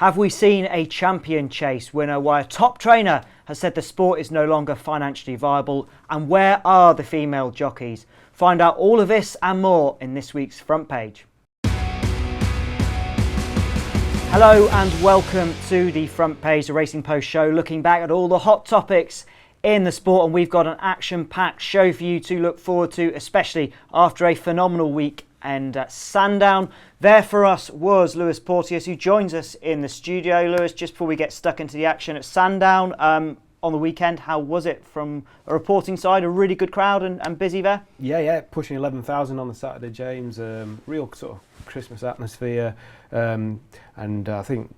Have we seen a champion chase winner? Why a top trainer has said the sport is no longer financially viable? And where are the female jockeys? Find out all of this and more in this week's front page. Hello and welcome to the front page, the Racing Post show, looking back at all the hot topics in the sport, and we've got an action-packed show for you to look forward to, especially after a phenomenal week and Sandown. There for us was Lewis Porteous, who joins us in the studio. Lewis, just before we get stuck into the action at Sandown on the weekend, how was it from a reporting side? A really good crowd and busy there? Yeah, pushing 11,000 on the Saturday, James. Real sort of Christmas atmosphere, and I think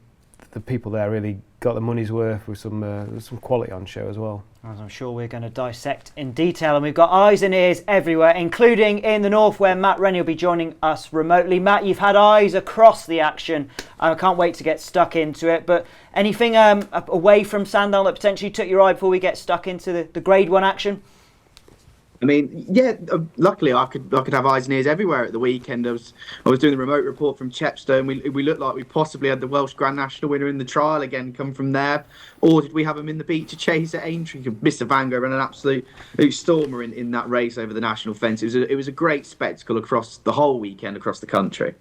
the people there really got the money's worth with some quality on show as well. As I'm sure we're going to dissect in detail, and we've got eyes and ears everywhere, including in the north where Matt Rennie will be joining us remotely. Matt, you've had eyes across the action. I can't wait to get stuck into it, but anything away from Sandown that potentially took your eye before we get stuck into the Grade 1 action? I mean, yeah. Luckily, I could have eyes and ears everywhere at the weekend. I was doing the remote report from Cheltenham. We looked like we possibly had the Welsh Grand National winner in the trial again come from there, or did we have him in the Beecher Chase at Aintree? Mr. Vango ran an absolute stormer in that race over the national fence. It was a great spectacle across the whole weekend across the country.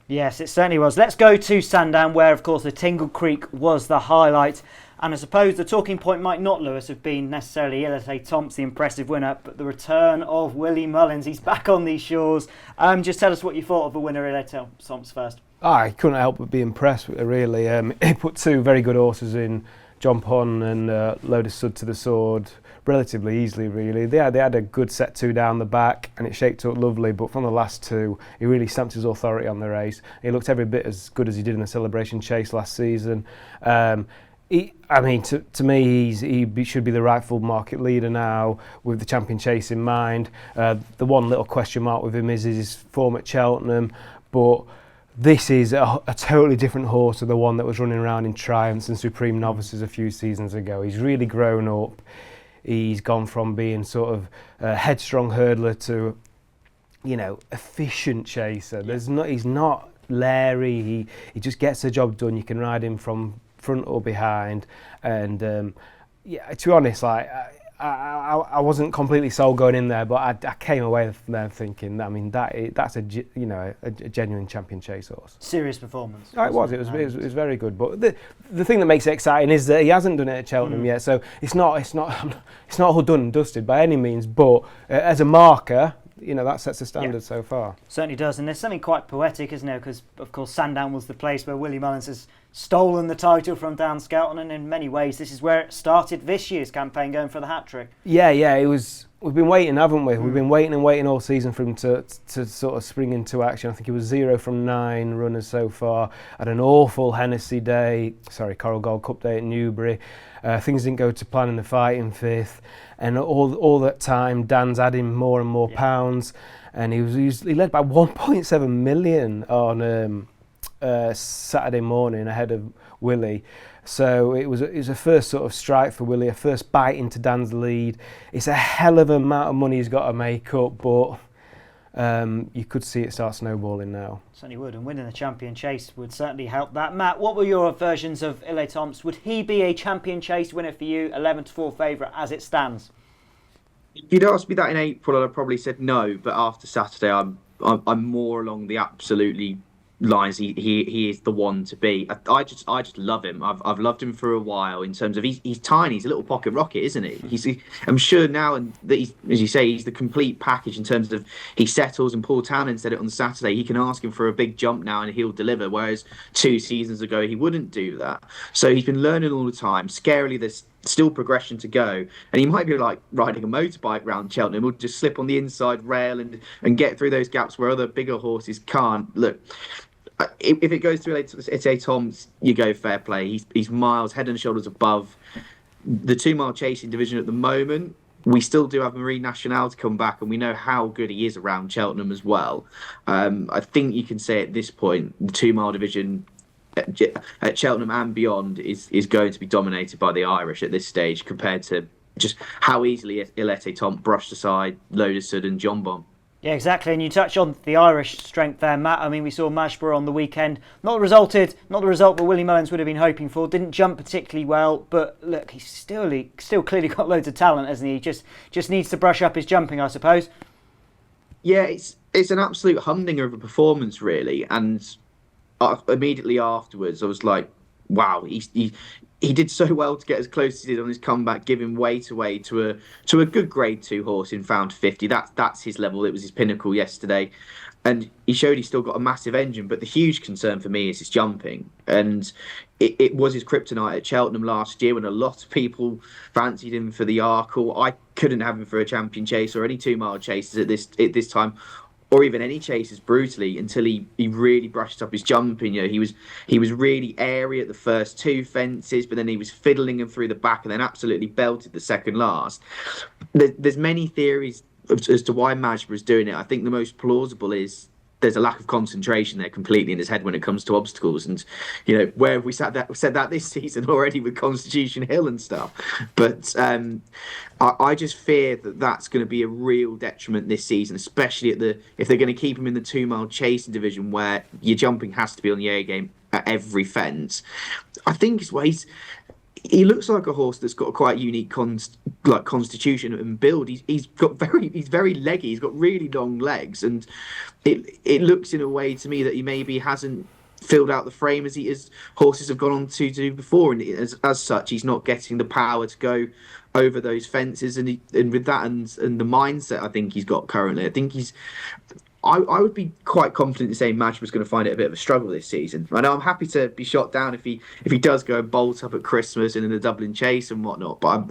Yes, it certainly was. Let's go to Sandown, where of course the Tingle Creek was the highlight. And I suppose the talking point might not, Lewis, have been necessarily Il Etait Temps, the impressive winner, but the return of Willie Mullins. He's back on these shores. Just tell us what you thought of the winner, Il Etait Temps, first. I couldn't help but be impressed with it, really. He put two very good horses in, John Pon and Lotus Sud to the Sword, relatively easily, really. They had a good set two down the back, and it shaped up lovely, but from the last two, he really stamped his authority on the race. He looked every bit as good as he did in the Celebration Chase last season. To me, he should be the rightful market leader now with the Champion Chase in mind. The one little question mark with him is his form at Cheltenham, but this is a totally different horse to the one that was running around in Triumphs and Supreme Novices a few seasons ago. He's really grown up. He's gone from being sort of a headstrong hurdler to, efficient chaser. He's not Larry. He just gets the job done. You can ride him from front or behind, and to be honest, I wasn't completely sold going in there, but I came away from there thinking, that's a genuine champion chase horse. Serious performance. Oh, it was very good, but the thing that makes it exciting is that he hasn't done it at Cheltenham yet, so it's not all done and dusted by any means, but as a marker, that sets the standard so far. Certainly does, and there's something quite poetic, isn't there? Because, of course, Sandown was the place where Willie Mullins has stolen the title from Dan Skelton, and in many ways, this is where it started this year's campaign, going for the hat-trick. Yeah, it was. We've been waiting, haven't we? We've been waiting all season for him to sort of spring into action. I think he was 0 from 9 runners so far. Had an awful Coral Gold Cup day at Newbury. Things didn't go to plan in the fighting fifth, and all that time, Dan's adding more and more pounds, and he led by 1.7 million on Saturday morning ahead of Willie. So it was a first sort of strike for Willie, a first bite into Dan's lead. It's a hell of an amount of money he's got to make up, but you could see it start snowballing now. Certainly would, and winning the Champion Chase would certainly help that. Matt, what were your versions of Il Etait Temps? Would he be a Champion Chase winner for you, 11-4 favourite as it stands? If you'd asked me that in April, I'd have probably said no, but after Saturday, I'm more along the absolutely lines. He is the one to beat. I just love him. I've loved him for a while in terms of he's tiny. He's a little pocket rocket, isn't he? I'm sure now, and that he's, as you say, he's the complete package in terms of he settles. And Paul Townend said it on Saturday. He can ask him for a big jump now, and he'll deliver. Whereas 2 seasons ago, he wouldn't do that. So he's been learning all the time. Scarily, there's still progression to go, and he might be like riding a motorbike round Cheltenham. He'll just slip on the inside rail and get through those gaps where other bigger horses can't. Look, if it goes through Il Etait Temps, you go fair play. He's miles, head and shoulders above the 2-mile chasing division at the moment. We still do have Marine Nationale to come back, and we know how good he is around Cheltenham as well. I think you can say at this point, the 2-mile division at Cheltenham and beyond is going to be dominated by the Irish at this stage, compared to just how easily Il Etait Temps brushed aside Lotus Sud and John Bon. Yeah, exactly. And you touch on the Irish strength there, Matt. I mean, we saw Mashborough on the weekend. Not the result that Willie Mullins would have been hoping for. Didn't jump particularly well, but look, he's still clearly got loads of talent, hasn't he? Just needs to brush up his jumping, I suppose. Yeah, it's an absolute humdinger of a performance, really. And immediately afterwards, I was like, wow, he did so well to get as close as he did on his comeback, giving weight away to a good grade 2 horse in Found 50. That's his level. It was his pinnacle yesterday, and he showed he's still got a massive engine. But the huge concern for me is his jumping, and it was his kryptonite at Cheltenham last year when a lot of people fancied him for the Arkle. I couldn't have him for a champion chase or any 2-mile chases at this time, or even any chases brutally, until he really brushed up his jumping. He was really airy at the first 2 fences, but then he was fiddling them through the back and then absolutely belted the second last. There's many theories as to why Mashborough's doing it. I think the most plausible is there's a lack of concentration there completely in his head when it comes to obstacles. And, where have we said that this season already with Constitution Hill and stuff? But I just fear that that's going to be a real detriment this season, especially if they're going to keep him in the 2-mile chasing division where your jumping has to be on the A game at every fence. I think he looks like a horse that's got a quite unique constitution and build. He's very leggy. He's got really long legs, and it looks in a way to me that he maybe hasn't filled out the frame as horses have gone on to do before, and as such, he's not getting the power to go over those fences. And with that and the mindset I think he's got currently, I think I would be quite confident in saying Madge was going to find it a bit of a struggle this season. I know I'm happy to be shot down if he does go and bolt up at Christmas and in the Dublin Chase and whatnot, but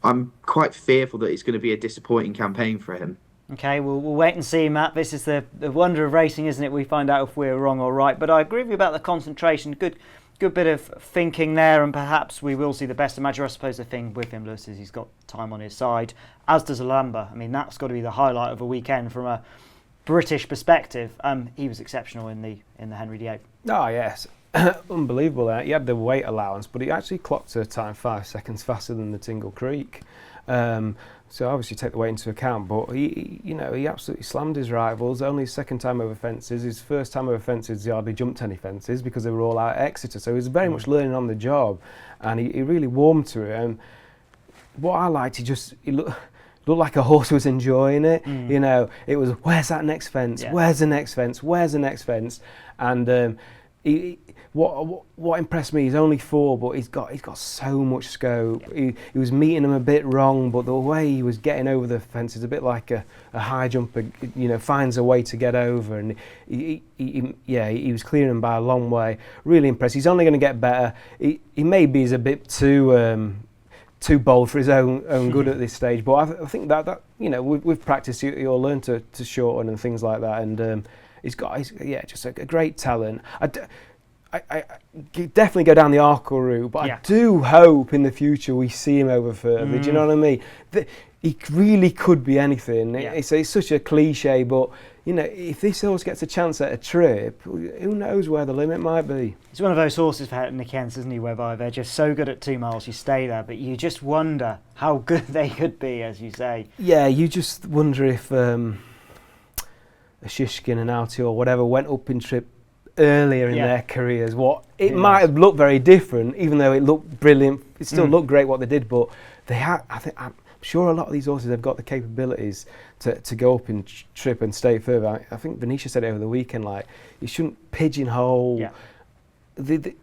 I'm quite fearful that it's going to be a disappointing campaign for him. Okay, we'll wait and see, Matt. This is the wonder of racing, isn't it? We find out if we're wrong or right. But I agree with you about the concentration. Good bit of thinking there, and perhaps we will see the best of Madge. I suppose the thing with him, Lewis, is he's got time on his side, as does Alhambra. I mean, that's got to be the highlight of a weekend from a British perspective. He was exceptional in the Henry VIII. Oh yes, unbelievable. He had the weight allowance, but he actually clocked a time 5 seconds faster than the Tingle Creek. So obviously take the weight into account, but he absolutely slammed his rivals. Only his second time over fences. His first time over fences, he hardly jumped any fences because they were all out at Exeter. So he was very much learning on the job, and he really warmed to it. And what I liked, he looked like a horse who was enjoying it. It was, where's that next fence? Yeah. Where's the next fence? Where's the next fence? And what impressed me, he's only 4, but he's got so much scope. Yeah. He was meeting them a bit wrong, but the way he was getting over the fence is a bit like a high jumper, finds a way to get over. And he was clearing them by a long way. Really impressed. He's only going to get better. He maybe is a bit too bold for his own good at this stage, but I think that with practice you'll learn to shorten and things like that. And he's just a great talent. I definitely go down the Arkle route, but I do hope in the future we see him over further. Do you know what I mean? He really could be anything. Yeah. It's such a cliche, but if this horse gets a chance at a trip, who knows where the limit might be. It's one of those horses for Nick Hens, isn't he, whereby they're just so good at 2 miles, you stay there, but you just wonder how good they could be, as you say. Yeah, you just wonder if a Shishkin, an Outie or whatever went up in trip earlier in their careers, might have looked very different, even though it looked brilliant. It still looked great what they did, but I'm sure a lot of these horses have got the capabilities to go up in trip and stay further. I think Venetia said it over the weekend, you shouldn't pigeonhole. Yeah.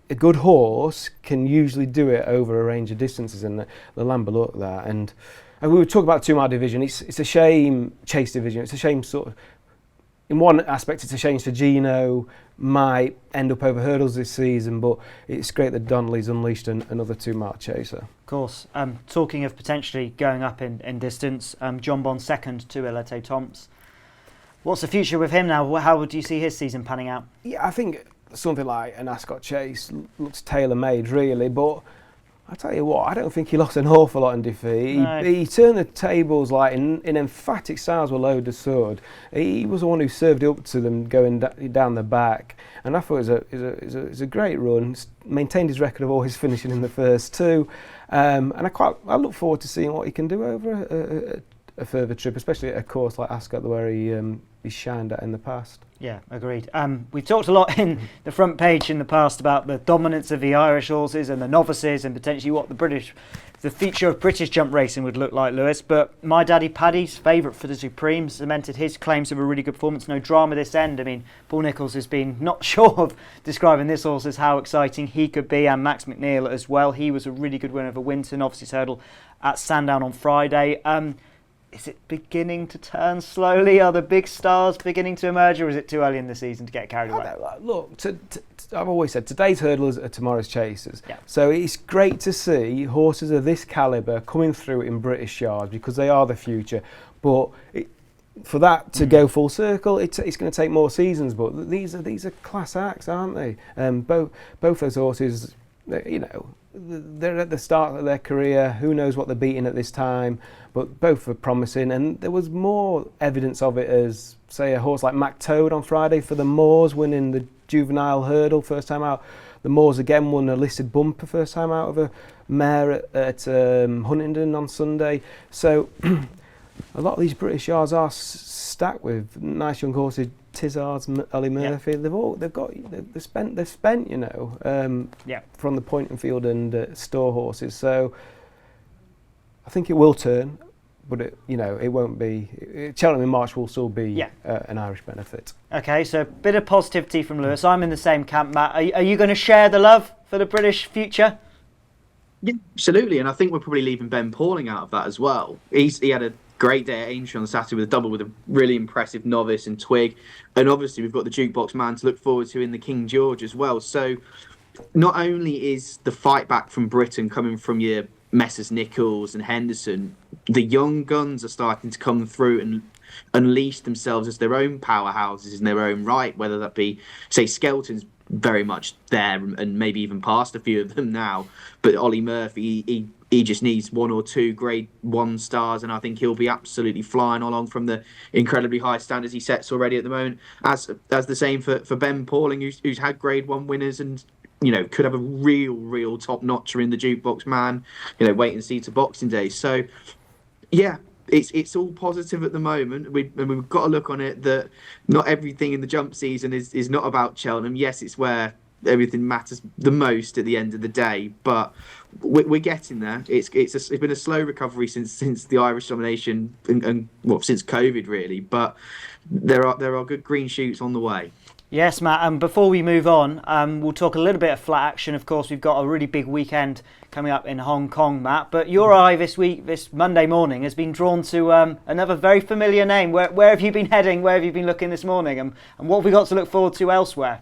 A good horse can usually do it over a range of distances, and the Lamba looked that. And we were talking about the 2-mile division. It's a shame, chase division. It's a shame sort of. In one aspect, it's a shame Gino might end up over hurdles this season, but it's great that Donnelly's unleashed another 2-mile chaser. Of course. Talking of potentially going up in distance, John Bond second to Il Etait Temps. What's the future with him now? How would you see his season panning out? Yeah, I think something like an Ascot Chase looks tailor-made, really, but I tell you what, I don't think he lost an awful lot in defeat. No. He turned the tables in emphatic styles with Load de Sud. He was the one who served it up to them going down the back, and I thought it was a great run. Maintained his record of always finishing in the first 2, and I look forward to seeing what he can do over a further trip, especially at a course like Ascot where he's shined at in the past. Yeah, agreed. We've talked a lot in the front page in the past about the dominance of the Irish horses and the novices and potentially what the future of British jump racing would look like, Lewis. But My Daddy Paddy's favourite for the Supreme cemented his claims of a really good performance. No drama this end. I mean, Paul Nicholls has been not sure of describing this horse as how exciting he could be, and Max McNeil as well. He was a really good winner of a Winton Novices Hurdle at Sandown on Friday. Is it beginning to turn slowly? Are the big stars beginning to emerge, or is it too early in the season to get carried away? Look, I've always said today's hurdlers are tomorrow's chasers. Yeah. So it's great to see horses of this calibre coming through in British yards because they are the future. But for that to go full circle, it's going to take more seasons. But these are class acts, aren't they? Both those horses, they're at the start of their career. Who knows what they're beating at this time? But both are promising, and there was more evidence of it as, say, a horse like Mac Toad on Friday for the Moors winning the juvenile hurdle first time out. The Moors again won a listed bumper first time out of a mare at Huntingdon on Sunday. So a lot of these British yards are stacked with nice young horses. Tizzards, Ollie Murphy, they've spent from the point and field and store horses. So I think it will turn, but it won't be. Cheltenham in March will still be an Irish benefit. Okay, so a bit of positivity from Lewis. I'm in the same camp, Matt. Are you going to share the love for the British future? Yeah, absolutely, and I think we're probably leaving Ben Pauling out of that as well. He had a great day at Aintree on Saturday with a double with a really impressive novice and Twig, and obviously we've got the jukebox man to look forward to in the King George as well. So not only is the fight back from Britain coming from your Messrs Nicholls and Henderson, the young guns are starting to come through and unleash themselves as their own powerhouses in their own right, whether that be, say, Skelton's very much there and maybe even past a few of them now, but Ollie Murphy, he just needs one or two grade 1 stars, and I think he'll be absolutely flying along from the incredibly high standards he sets already at the moment, as the same for Ben Pauling, who's had grade 1 winners and could have a real top notcher in the jukebox man. Wait and see to Boxing Day. So yeah, it's all positive at the moment. We've got to look on it that not everything in the jump season is not about Cheltenham. Yes, it's where everything matters the most at the end of the day, but we're getting there. It's been a slow recovery since the Irish domination and since COVID really, but there are good green shoots on the way. Yes, Matt, and before we move on, we'll talk a little bit of flat action. Of course, we've got a really big weekend coming up in Hong Kong, Matt, but your eye this Monday morning has been drawn to another very familiar name. Where have you been heading? Where have you been looking this morning? And what have we got to look forward to elsewhere?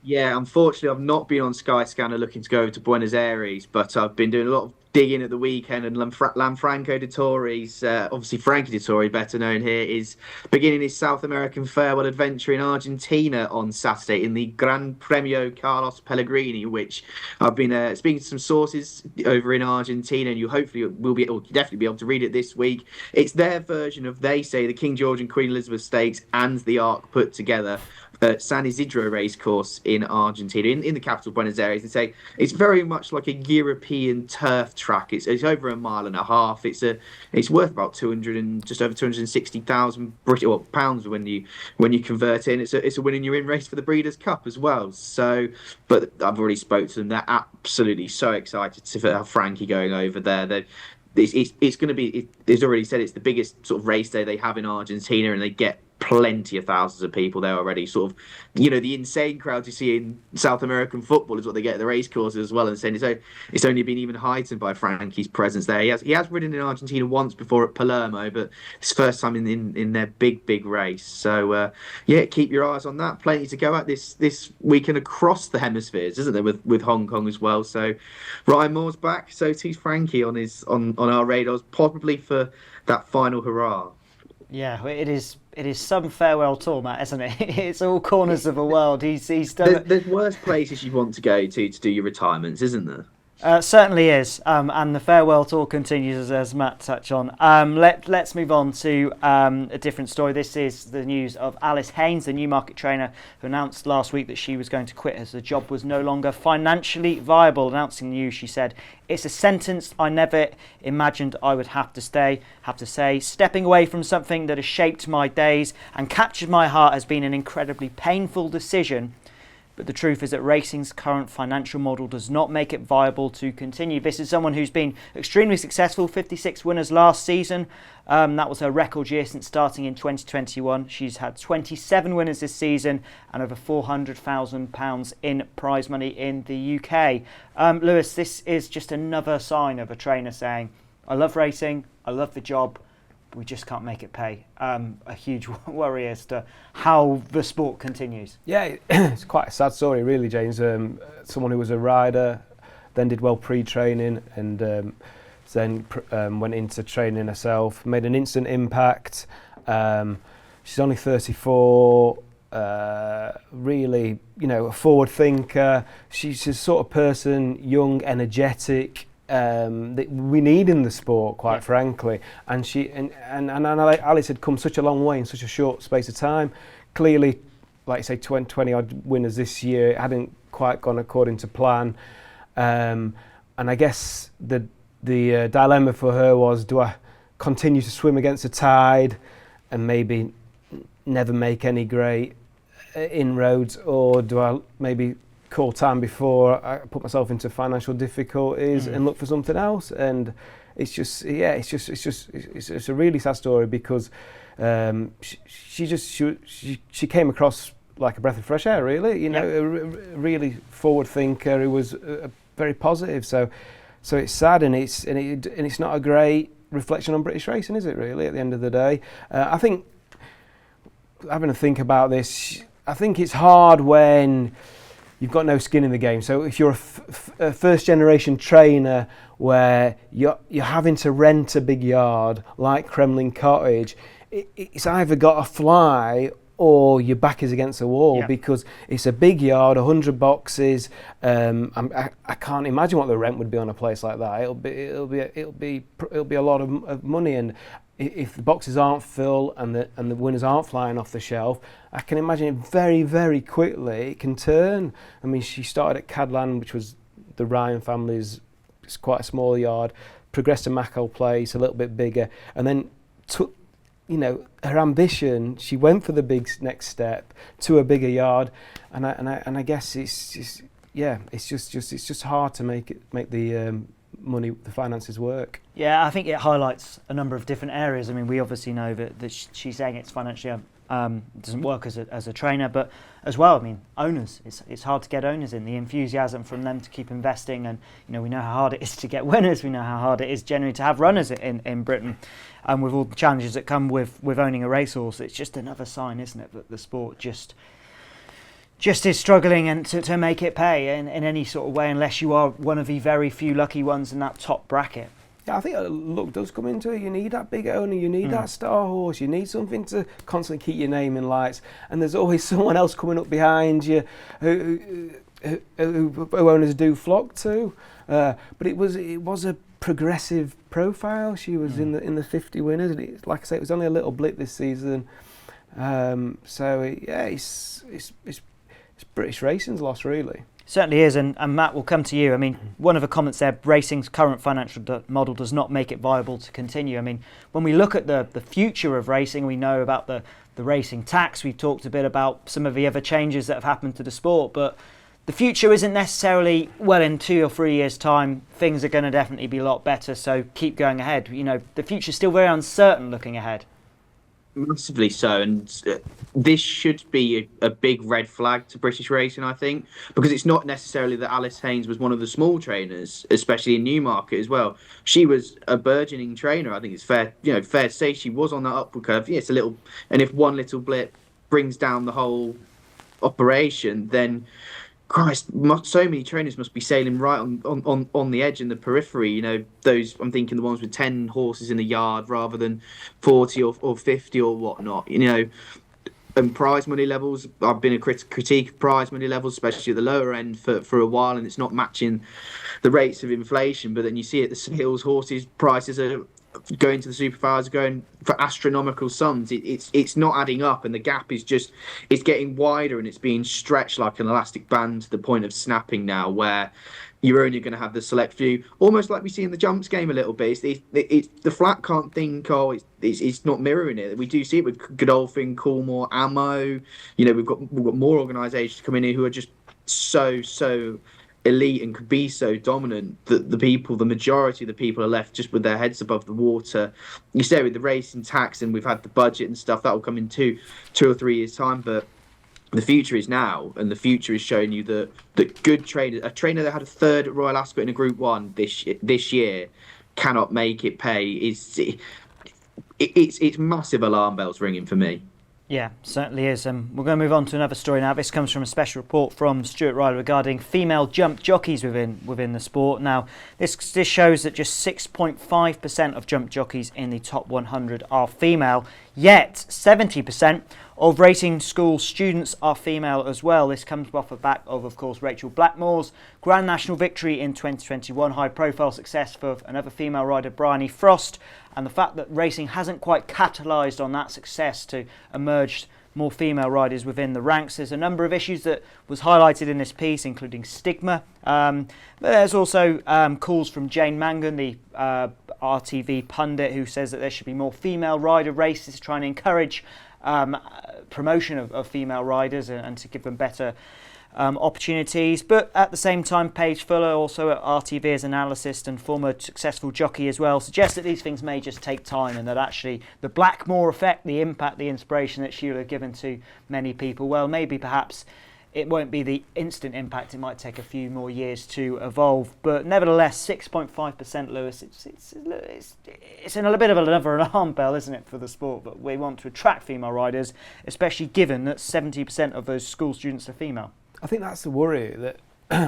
Yeah, unfortunately, I've not been on Skyscanner looking to go over to Buenos Aires, but I've been doing a lot of digging at the weekend, and Franco Dettori's, obviously Frankie Dettori, better known here, is beginning his South American farewell adventure in Argentina on Saturday in the Gran Premio Carlos Pellegrini, which I've been speaking to some sources over in Argentina, and you hopefully will definitely be able to read it this week. It's their version of, they say, the King George and Queen Elizabeth Stakes and the Arc put together. San Isidro racecourse in Argentina, in the capital Buenos Aires. They say it's very much like a European turf track. It's over 1.5 miles. It's worth about just over 260,000 pounds when you convert it. And it's a win in your in race for the Breeders' Cup as well. So, but I've already spoke to them. They're absolutely so excited to have Frankie going over there. It's going to be. It's already said it's the biggest sort of race day they have in Argentina, and they get plenty of thousands of people there already. Sort of, the insane crowds you see in South American football is what they get at the race courses as well. And saying it's only been even heightened by Frankie's presence there. He has ridden in Argentina once before at Palermo, but it's first time in their big race. So keep your eyes on that. Plenty to go at this weekend across the hemispheres, isn't there? With Hong Kong as well. So Ryan Moore's back. So too's Frankie on our radars, probably for that final hurrah. Yeah, it is some farewell tour, Matt, isn't it? It's all corners of the world. He's done. There's worse places you want to go to do your retirements, isn't there? Certainly is, and the farewell tour continues as Matt touched on. Let's move on to a different story. This is the news of Alice Haynes, the Newmarket trainer, who announced last week that she was going to quit as the job was no longer financially viable. Announcing the news, she said, "It's a sentence I never imagined I would have to say. Stepping away from something that has shaped my days and captured my heart has been an incredibly painful decision. But the truth is that racing's current financial model does not make it viable to continue." This is someone who's been extremely successful, 56 winners last season. That was her record year since starting in 2021. She's had 27 winners this season and over £400,000 in prize money in the UK. Lewis, this is just another sign of a trainer saying, I love racing, I love the job, we just can't make it pay. A huge worry as to how the sport continues. Yeah, it's quite a sad story, really, James. Someone who was a rider, then did well pre-training, and then went into training herself, made an instant impact. She's only 34. Really, a forward thinker. She's the sort of person, young, energetic, that we need in the sport, quite frankly. And she and Alice had come such a long way in such a short space of time. Clearly, like you say, 20 odd winners this year. It hadn't quite gone according to plan. And I guess the dilemma for her was, do I continue to swim against the tide and maybe never make any great inroads, or do I maybe call time before I put myself into financial difficulties and look for something else? And it's a really sad story, because she came across like a breath of fresh air, really. A really forward thinker who was very positive. So it's sad, and it's not a great reflection on British racing, is it? Really, at the end of the day, I think, having to think about this, I think it's hard when you've got no skin in the game. So if you're a first generation trainer where you're having to rent a big yard like Kremlin Cottage, it's either got to fly or your back is against the wall, because it's a big yard, 100 boxes. I can't imagine what the rent would be on a place like that. It'll be a lot of money, and if the boxes aren't full and the winners aren't flying off the shelf, I can imagine it very, very quickly it can turn. I mean, she started at Cadland, which was the Ryan family's, it's quite a small yard, progressed to Mackle Place, a little bit bigger, and then took, her ambition, she went for the big next step to a bigger yard, and I guess it's just hard to make the money, the finances work. Yeah, I think it highlights a number of different areas. I mean, we obviously know that she's saying it's financially doesn't work as a trainer, but as well, I mean, owners. It's hard to get owners in. The enthusiasm from them to keep investing, and we know how hard it is to get winners. We know how hard it is generally to have runners in Britain, and with all the challenges that come with owning a racehorse. It's just another sign, isn't it, that the sport just is struggling and to make it pay in any sort of way, unless you are one of the very few lucky ones in that top bracket. Yeah, I think luck does come into it. You need that big owner, you need that star horse, you need something to constantly keep your name in lights, and there's always someone else coming up behind you who owners do flock to. But it was a progressive profile. She was in the 50 winners, and like I say, it was only a little blip this season. It's British racing's loss, really. Certainly is, and Matt, will come to you. I mean, one of the comments there, racing's current financial model does not make it viable to continue. I mean, when we look at the future of racing, we know about the racing tax. We've talked a bit about some of the other changes that have happened to the sport, but the future isn't necessarily, well, in 2 or 3 years' time, things are going to definitely be a lot better, so keep going ahead. The future's still very uncertain looking ahead. Massively so, and this should be a big red flag to British racing, I think, because it's not necessarily that Alice Haynes was one of the small trainers, especially in Newmarket as well. She was a burgeoning trainer. I think it's fair to say she was on that upward curve. Yeah, it's a little, and if one little blip brings down the whole operation, then Christ, so many trainers must be sailing right on the edge in the periphery. Those, I'm thinking the ones with 10 horses in a yard rather than 40 or 50 or whatnot. And prize money levels, I've been a critique of prize money levels, especially at the lower end for a while, and it's not matching the rates of inflation, but then you see at the sales horses prices are going to the supervisor, going for astronomical sums. It's not adding up, and the gap is just it's getting wider, and it's being stretched like an elastic band to the point of snapping now, where you're only going to have the select few, almost like we see in the jumps game a little bit. It's the flat can't think, it's not mirroring it. We do see it with Godolphin, Coolmore, Ammo. We've got more organisations coming in who are just so elite and could be so dominant that the majority of the people are left just with their heads above the water. You say with the racing tax, and we've had the budget and stuff that will come in two or 3 years time, but the future is now, and the future is showing you that good trainers, a trainer that had a third at Royal Ascot in a Group 1 this year, cannot make it pay. It's massive alarm bells ringing for me. Yeah, certainly is. We're going to move on to another story now. This comes from a special report from Stuart Riley regarding female jump jockeys within the sport. Now, this shows that just 6.5% of jump jockeys in the top 100 are female, yet 70% of racing school students are female as well. This comes off the back of course, Rachel Blackmore's Grand National victory in 2021, high-profile success for another female rider, Bryony Frost, and the fact that racing hasn't quite capitalised on that success to emerge more female riders within the ranks. There's a number of issues that was highlighted in this piece, including stigma. But there's also calls from Jane Mangan, the RTV pundit, who says that there should be more female rider races to try and encourage promotion of female riders and to give them better opportunities. But at the same time, Paige Fuller, also at RTV as an analyst and former successful jockey as well, suggests that these things may just take time, and that actually the Blackmore effect, the impact, the inspiration that she will have given to many people, well, maybe perhaps it won't be the instant impact. It might take a few more years to evolve. But nevertheless, 6.5%, Lewis, it's in a bit of another alarm bell, isn't it, for the sport? But we want to attract female riders, especially given that 70% of those school students are female. I think that's the worry, that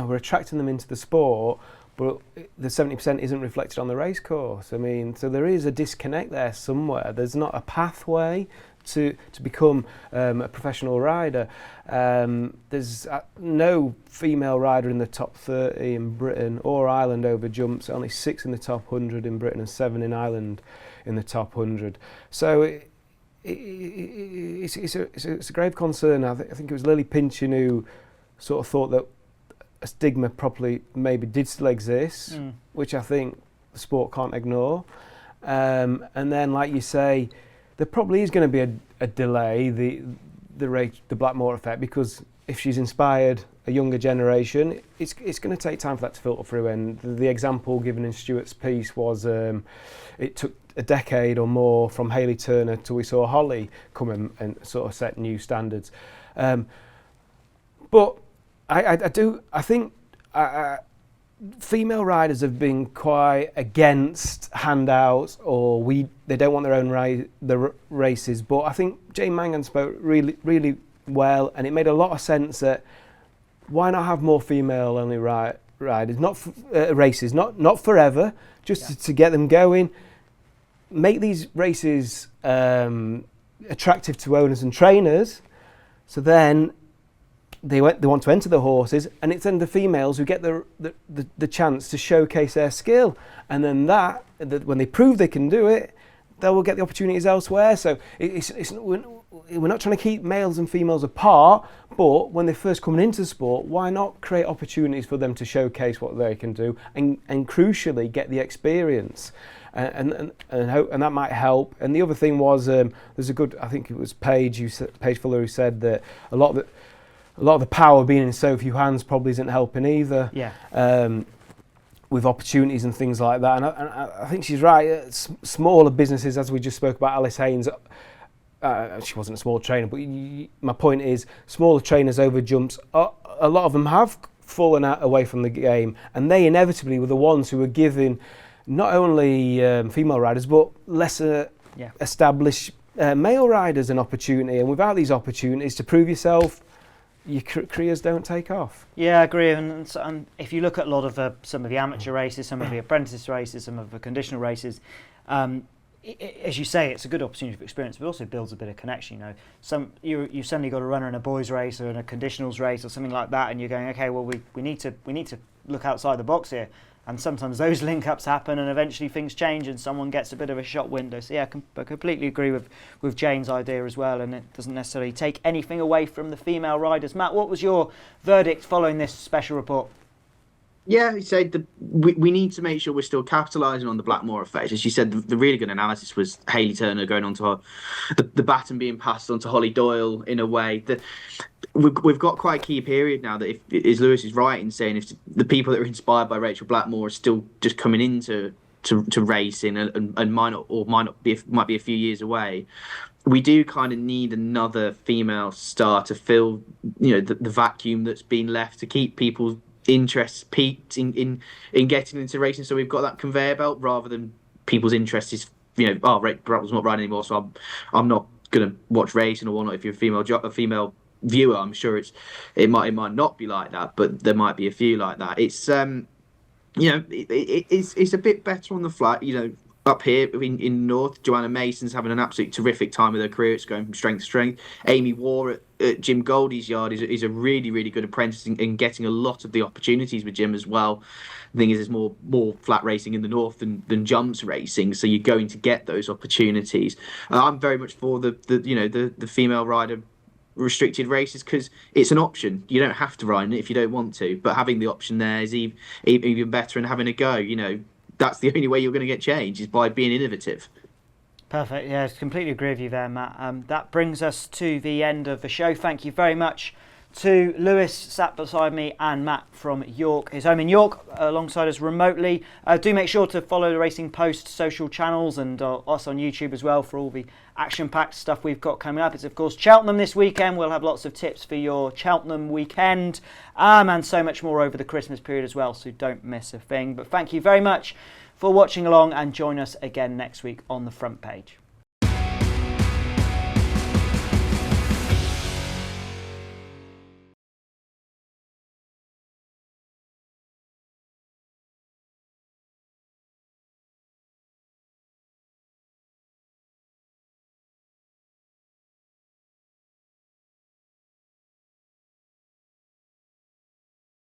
we're attracting them into the sport, but the 70% isn't reflected on the race course. I mean, so there is a disconnect there somewhere. There's not a pathway to become a professional rider. There's no female rider in the top 30 in Britain or Ireland over jumps, only 6 in the top 100 in Britain and 7 in Ireland in the top 100. So it's a grave concern. I think it was Lily Pinchin who sort of thought that a stigma probably maybe did still exist, which I think the sport can't ignore. And then, like you say, there probably is going to be a delay, the Blackmore effect, because if she's inspired a younger generation, it's going to take time for that to filter through. And the example given in Stuart's piece was it took a decade or more from Hayley Turner till we saw Holly come in and sort of set new standards. But I think female riders have been quite against handouts, or they don't want their own races. But I think Jane Mangan spoke really well, and it made a lot of sense that why not have more female only riders, not races, not forever, just to get them going. Make these races attractive to owners and trainers, so then they want to enter the horses, and it's then the females who get the chance to showcase their skill, and then that when they prove they can do it, they will get the opportunities elsewhere. So we're not trying to keep males and females apart, but when they're first coming into the sport, why not create opportunities for them to showcase what they can do and crucially get the experience, and that might help. And the other thing was there's a good, I think it was Paige Fuller who said that a lot of the power being in so few hands probably isn't helping either. Yeah. With opportunities and things like that, and I think she's right. Smaller businesses, as we just spoke about, Alice Haynes. She wasn't a small trainer, but my point is, smaller trainers over jumps. A lot of them have fallen away from the game, and they inevitably were the ones who were giving not only female riders but lesser established male riders an opportunity. And without these opportunities to prove yourself, your careers don't take off. Yeah, I agree. And if you look at a lot of some of the amateur races, some of the apprentice races, some of the conditional races, as you say, it's a good opportunity for experience, but also builds a bit of connection. You've suddenly got a runner in a boys race or in a conditionals race or something like that, and you're going, okay, well we need to look outside the box here. And sometimes those link-ups happen, and eventually things change, and someone gets a bit of a shot window. So yeah, I completely agree with Jane's idea as well, and it doesn't necessarily take anything away from the female riders. Matt, what was your verdict following this special report? Yeah, he said we need to make sure we're still capitalising on the Blackmore effect. As you said, the really good analysis was Hayley Turner going on to the baton being passed on to Holly Doyle in a way that we've got quite a key period now that, if as Lewis is right in saying, if the people that are inspired by Rachel Blackmore are still just coming into racing and might be a few years away, we do kind of need another female star to fill the vacuum that's been left, to keep people's interest peaked in getting into racing. So we've got that conveyor belt rather than people's interest is Rachel Blackmore's not riding anymore, so I'm not gonna watch racing or whatnot. If you're a female viewer, I'm sure it might not be like that, but there might be a few like that. It's it's a bit better on the flat. Up here in North, Joanna Mason's having an absolute terrific time with her career. It's going from strength to strength. Amy Waugh at Jim Goldie's yard is a really, really good apprentice and getting a lot of the opportunities with Jim as well. The thing is, there's more flat racing in the North than jumps racing, so you're going to get those opportunities. I'm very much for the female rider restricted races, because it's an option. You don't have to ride it if you don't want to, but having the option there is even better, and having a go. That's the only way you're going to get change, is by being innovative. Perfect. Yeah, I completely agree with you there, Matt. That brings us to the end of the show. Thank you very much to Lewis, sat beside me, and Matt from York, his home in York, alongside us remotely. Do make sure to follow the Racing Post social channels and us on YouTube as well for all the action-packed stuff we've got coming up. It's, of course, Cheltenham this weekend. We'll have lots of tips for your Cheltenham weekend, and so much more over the Christmas period as well, so don't miss a thing. But thank you very much for watching along, and join us again next week on the front page.